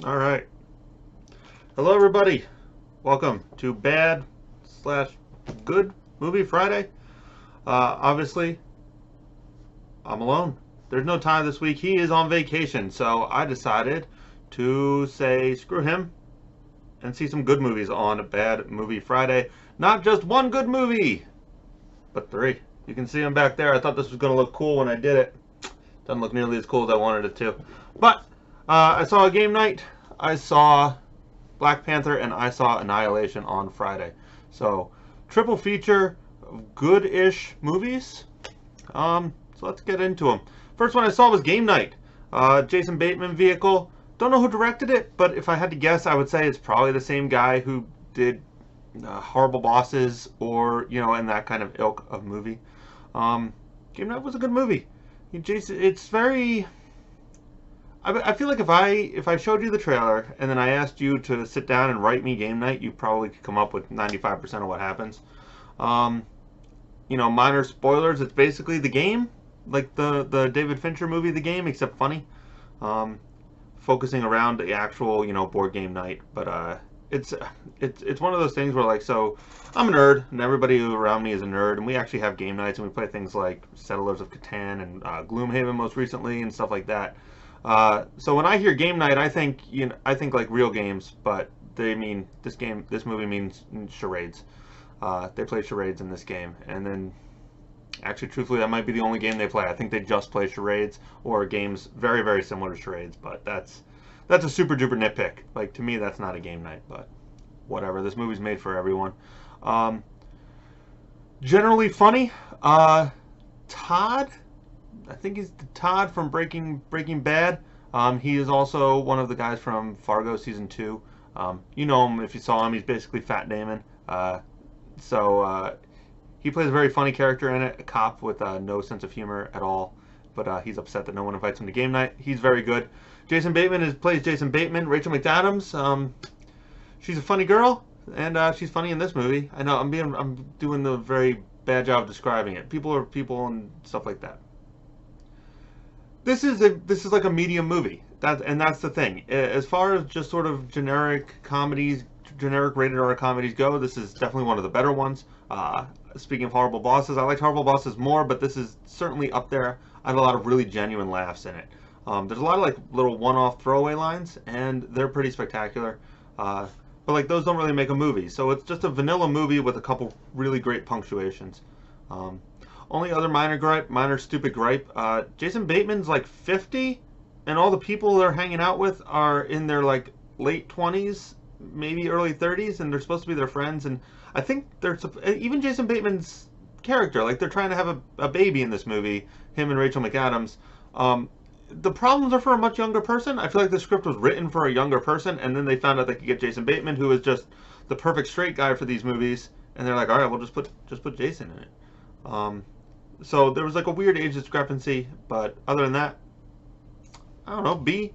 All right. Hello, everybody. Welcome to Bad slash Good Movie Friday. Obviously, I'm alone. There's no Ty this week. He is on vacation, so I decided to say screw him and see some good movies on Bad Movie Friday. Not just one good movie, but three. You can see them back there. I thought this was going to look cool when I did it. Doesn't look nearly as cool as I wanted it to. But I saw a game night. I saw Black Panther and I saw Annihilation on Friday. So, triple feature of good-ish movies. So let's get into them. First one I saw was Game Night. Jason Bateman vehicle. Don't know who directed it, but if I had to guess, I would say it's probably the same guy who did Horrible Bosses or, in that kind of ilk of movie. Game Night was a good movie. It's very... I feel like if I showed you the trailer and then I asked you to sit down and write me Game Night, you probably could come up with 95% of what happens. Minor spoilers. It's basically the game, like the David Fincher movie, The Game, except funny. Focusing around the actual board game night, but it's one of those things where so I'm a nerd and everybody around me is a nerd, and we actually have game nights and we play things like Settlers of Catan and Gloomhaven most recently and stuff like that. So when I hear game night, I think like real games, but this movie means charades. They play charades in this game, and then actually, truthfully, that might be the only game they play. I think they just play charades or games very, very similar to charades, but that's a super duper nitpick. Like, to me, that's not a game night, but whatever. This movie's made for everyone. Generally funny. Todd. I think he's Todd from Breaking Bad. He is also one of the guys from Fargo season 2. You know him if you saw him. He's basically Fat Damon. He plays a very funny character in it, a cop with no sense of humor at all. But he's upset that no one invites him to game night. He's very good. Jason Bateman plays Jason Bateman. Rachel McAdams. She's a funny girl, and she's funny in this movie. I know I'm doing a very bad job describing it. People are people and stuff like that. This is like a medium movie. That's the thing. As far as just sort of generic comedies, generic rated R comedies go, this is definitely one of the better ones. Speaking of Horrible Bosses, I liked Horrible Bosses more, but this is certainly up there. I had a lot of really genuine laughs in it. There's a lot of little one-off throwaway lines, and they're pretty spectacular. But those don't really make a movie, so it's just a vanilla movie with a couple really great punctuations. Only other minor stupid gripe, Jason Bateman's 50, and all the people they're hanging out with are in their late 20s, maybe early 30s, and they're supposed to be their friends, and I think even Jason Bateman's character, they're trying to have a baby in this movie, him and Rachel McAdams. The problems are for a much younger person. I feel like the script was written for a younger person, and then they found out they could get Jason Bateman, who is just the perfect straight guy for these movies, and they're like, all right, we'll just put Jason in it. So there was a weird age discrepancy, but other than that, I don't know, B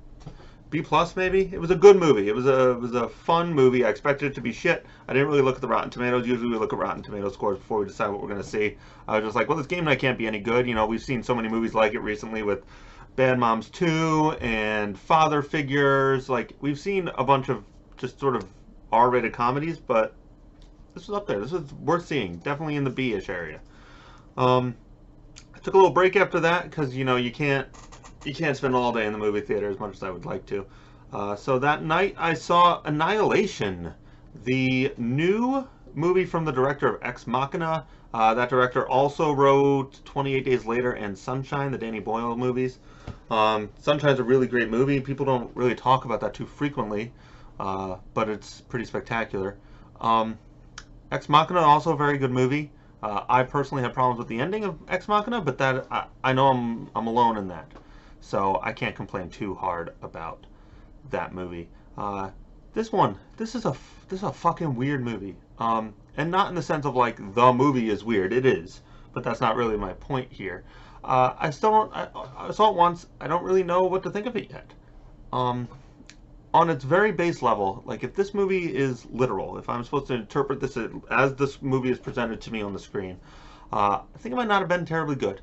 plus maybe. It was a good movie. It was a fun movie. I expected it to be shit. I didn't really look at the Rotten Tomatoes. Usually we look at Rotten Tomatoes scores before we decide what we're going to see. I was just like, well, this game night can't be any good. We've seen so many movies like it recently with Bad Moms 2 and Father Figures. We've seen a bunch of just sort of R-rated comedies, but this was up there. This was worth seeing. Definitely in the B-ish area. I took a little break after that because you can't spend all day in the movie theater as much as I would like to. So that night I saw Annihilation, the new movie from the director of Ex Machina. That director also wrote 28 Days Later and Sunshine, the Danny Boyle movies. Sunshine's a really great movie. People don't really talk about that too frequently, but it's pretty spectacular. Ex Machina, also a very good movie. I personally have problems with the ending of Ex Machina, but I know I'm alone in that, so I can't complain too hard about that movie. This is a fucking weird movie, and not in the sense of the movie is weird. It is, but that's not really my point here. I saw it once. I don't really know what to think of it yet. On its very base level, if this movie is literal, if I'm supposed to interpret this as this movie is presented to me on the screen, I think it might not have been terribly good.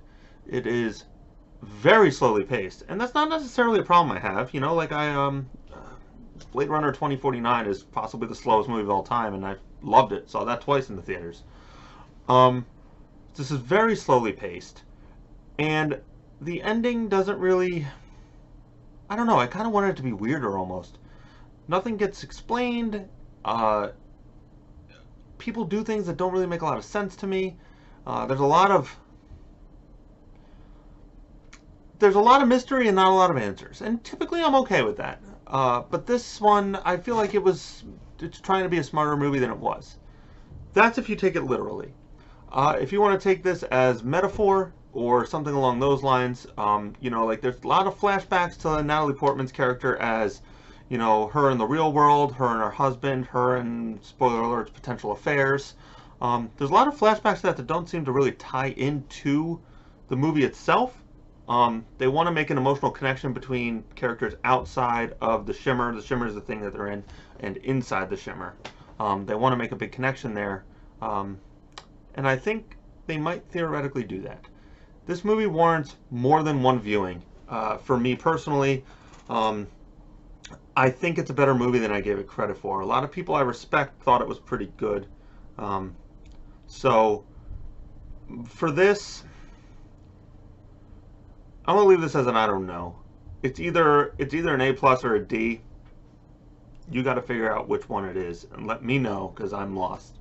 It is very slowly paced, and that's not necessarily a problem I have. Blade Runner 2049 is possibly the slowest movie of all time, and I loved it. Saw that twice in the theaters. Um, this is very slowly paced, and the ending doesn't really... I don't know, I kind of wanted it to be weirder almost. Nothing gets explained. People do things that don't really make a lot of sense to me. There's a lot of mystery and not a lot of answers, and typically I'm okay with that. But this one, I feel like it's trying to be a smarter movie than it was. That's if you take it literally. If you want to take this as metaphor or something along those lines, you know, like there's a lot of flashbacks to Natalie Portman's character as, you know, her in the real world, her and her husband, her and, spoiler alerts, potential affairs. There's a lot of flashbacks that don't seem to really tie into the movie itself. They want to make an emotional connection between characters outside of the Shimmer. The Shimmer is the thing that they're in, and inside the Shimmer. They want to make a big connection there. And I think they might theoretically do that. This movie warrants more than one viewing. For me personally, I think it's a better movie than I gave it credit for. A lot of people I respect thought it was pretty good. So, for this, I'm gonna leave this as an I don't know. It's either an A+ or a D. You got to figure out which one it is and let me know, because I'm lost.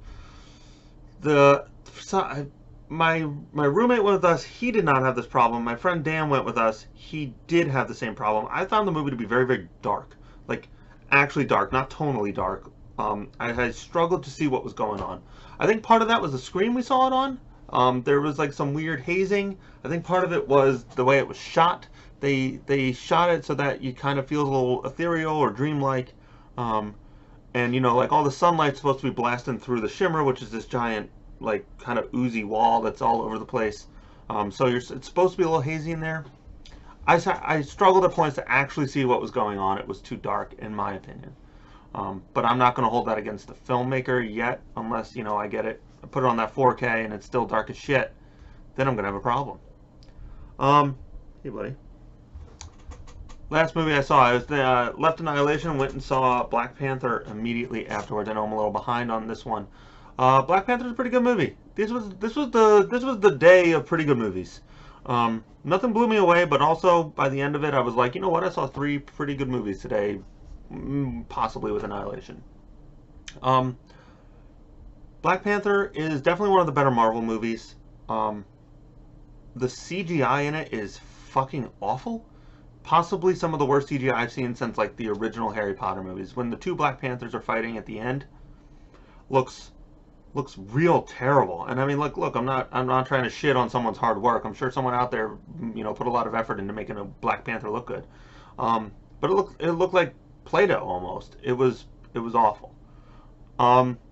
My roommate went with us. He did not have this problem. My friend Dan went with us. He did have the same problem. I found the movie to be very, very dark. Like, actually dark, not tonally dark. I struggled to see what was going on. I think part of that was the screen we saw it on. There was like some weird hazing. I think part of it was the way it was shot. They shot it so that you kind of feel a little ethereal or dreamlike. And you know, like all the sunlight's supposed to be blasting through the Shimmer, which is this giant, like, kind of oozy wall that's all over the place. So it's supposed to be a little hazy in there. I struggled at points to actually see what was going on. It was too dark, in my opinion. But I'm not going to hold that against the filmmaker yet, unless, you know, I get it, I put it on that 4K and it's still dark as shit. Then I'm going to have a problem. Hey, buddy. Last movie I saw, I was left Annihilation, went and saw Black Panther immediately afterwards. I know I'm a little behind on this one. Black Panther is a pretty good movie. This was the day of pretty good movies. Nothing blew me away, but also by the end of it, I was like, you know what? I saw 3 pretty good movies today, possibly with Annihilation. Black Panther is definitely one of the better Marvel movies. The CGI in it is fucking awful. Possibly some of the worst CGI I've seen since like the original Harry Potter movies. When the 2 Black Panthers are fighting at the end, looks real terrible. And I mean, look, I'm not trying to shit on someone's hard work. I'm sure someone out there, you know, put a lot of effort into making a Black Panther look good. But it looked like Play-Doh almost. It was awful.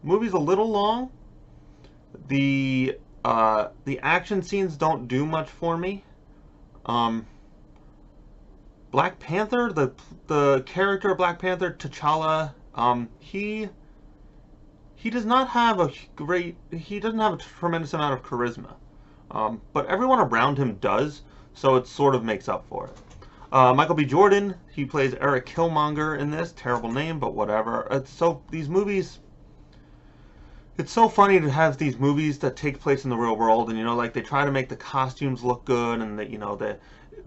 Movie's a little long. The action scenes don't do much for me. Black Panther, the character of Black Panther, T'Challa, he doesn't have a tremendous amount of charisma. But everyone around him does, so it sort of makes up for it. Michael B. Jordan, he plays Eric Killmonger in this. Terrible name, but whatever. These movies, it's so funny to have these movies that take place in the real world, and you know, like they try to make the costumes look good, and you know,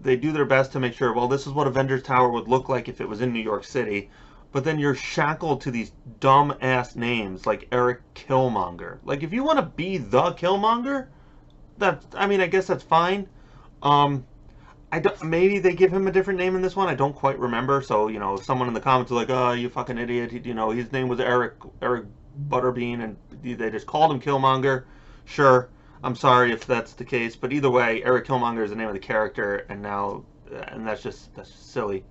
they do their best to make sure, well, this is what Avengers Tower would look like if it was in New York City. But then you're shackled to these dumb-ass names like Eric Killmonger. Like, if you want to be the Killmonger, I guess that's fine. Maybe they give him a different name in this one. I don't quite remember. So, you know, if someone in the comments is like, oh, you fucking idiot, you know, his name was Eric Butterbean, and they just called him Killmonger. Sure. I'm sorry if that's the case, but either way, Eric Killmonger is the name of the character, and that's silly.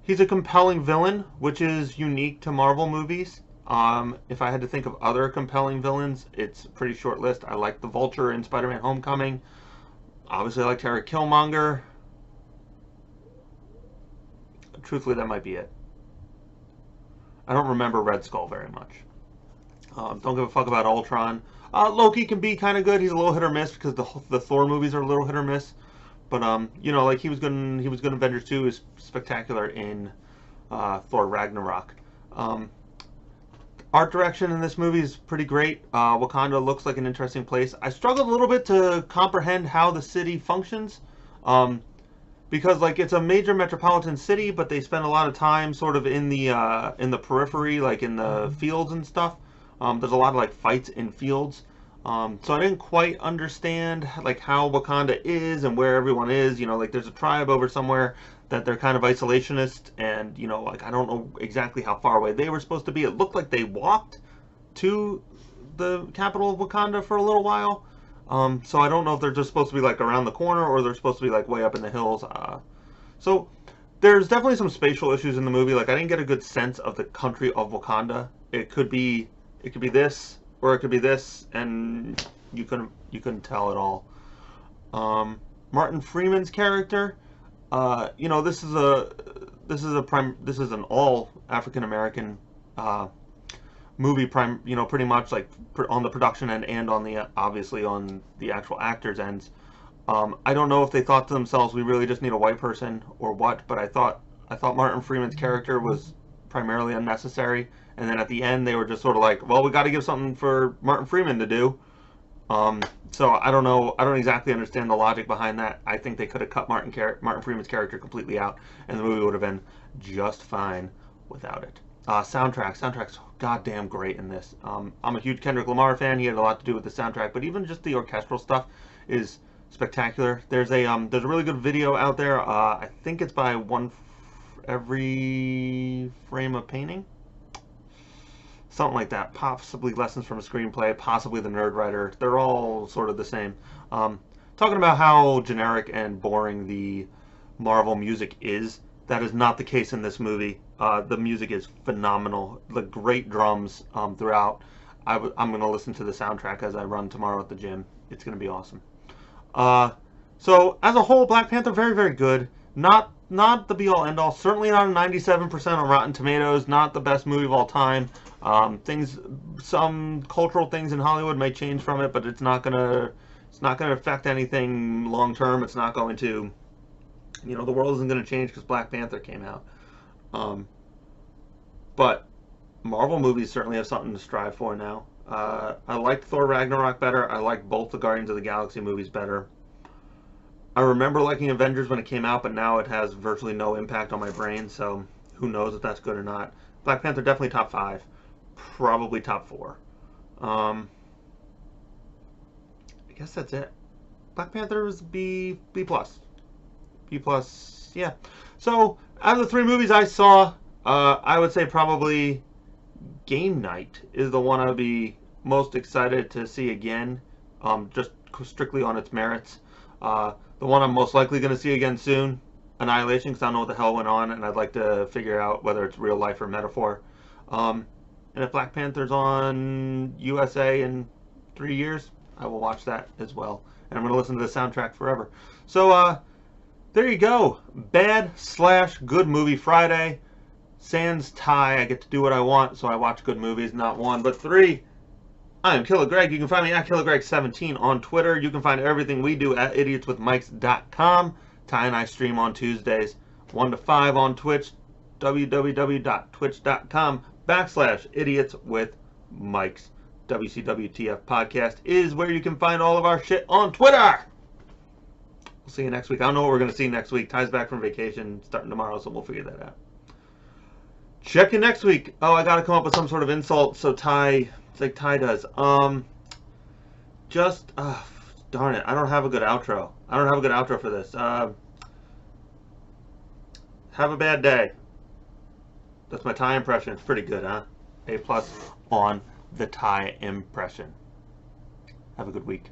He's a compelling villain, which is unique to Marvel movies. If I had to think of other compelling villains, it's a pretty short list. I like the Vulture in Spider-Man Homecoming. Obviously, I liked Eric Killmonger. Truthfully, that might be it. I don't remember Red Skull very much. Don't give a fuck about Ultron. Loki can be kind of good. He's a little hit or miss because the Thor movies are a little hit or miss. But you know, like he was good in Avengers 2. Is spectacular in Thor Ragnarok. Art direction in this movie is pretty great. Wakanda looks like an interesting place. I struggled a little bit to comprehend how the city functions, because like it's a major metropolitan city, but they spend a lot of time sort of in the periphery, like in the fields and stuff. There's a lot of like fights in fields. So I didn't quite understand like how Wakanda is and where everyone is. You know, like there's a tribe over somewhere that they're kind of isolationist, and you know, like I don't know exactly how far away they were supposed to be. It looked like they walked to the capital of Wakanda for a little while. So I don't know if they're just supposed to be like around the corner or they're supposed to be like way up in the hills. So there's definitely some spatial issues in the movie. Like I didn't get a good sense of the country of Wakanda. It could be this or it could be this, and you couldn't tell at all. Martin Freeman's character, you know, this is an all African American movie, you know, pretty much like on the production end and on the obviously on the actual actors' ends. I don't know if they thought to themselves, we really just need a white person or what, but I thought Martin Freeman's character was primarily unnecessary, and then at the end they were just sort of like, well, we got to give something for Martin Freeman to do. So I don't know. I don't exactly understand the logic behind that. I think they could have cut Martin Freeman's character completely out, and the movie would have been just fine without it. Soundtrack's goddamn great in this. I'm a huge Kendrick Lamar fan. He had a lot to do with the soundtrack, but even just the orchestral stuff is spectacular. There's a really good video out there. I think it's by Every Frame of Painting. Something like that. Possibly Lessons from a Screenplay, possibly The Nerd Writer. They're all sort of the same. Talking about how generic and boring the Marvel music is. That is not the case in this movie. The music is phenomenal. The great drums throughout. I'm going to listen to the soundtrack as I run tomorrow at the gym. It's going to be awesome. So as a whole, Black Panther, very, very good. Not the be-all, end-all. Certainly not a 97% on Rotten Tomatoes. Not the best movie of all time. Some cultural things in Hollywood may change from it, but it's not gonna affect anything long term. It's not going to, you know, the world isn't gonna change because Black Panther came out. But Marvel movies certainly have something to strive for now. I liked Thor Ragnarok better. I like both the Guardians of the Galaxy movies better. I remember liking Avengers when it came out, but now it has virtually no impact on my brain, so who knows if that's good or not. Black Panther definitely top 5. Probably top 4. I guess that's it. Black Panther was B+. B+, yeah. So, out of the 3 movies I saw, I would say probably Game Night is the one I'd be most excited to see again, just strictly on its merits. The one I'm most likely going to see again soon, Annihilation, because I don't know what the hell went on, and I'd like to figure out whether it's real life or metaphor. And if Black Panther's on USA in 3 years, I will watch that as well. And I'm going to listen to the soundtrack forever. So, there you go. Bad/good movie Friday. Sans tie. I get to do what I want, so I watch good movies, not 1, but 3. I am Killer Greg. You can find me at KillerGreg17 on Twitter. You can find everything we do at idiotswithmics.com. Ty and I stream on Tuesdays, 1 to 5 on Twitch, www.twitch.com/idiotswithmics. WCWTF podcast is where you can find all of our shit on Twitter. We'll see you next week. I don't know what we're going to see next week. Ty's back from vacation starting tomorrow, so we'll figure that out. Check in next week. Oh, I got to come up with some sort of insult so Ty, it's like Ty does. Darn it. I don't have a good outro. I don't have a good outro for this. Have a bad day. That's my Ty impression. It's pretty good, huh? A+ on the Ty impression. Have a good week.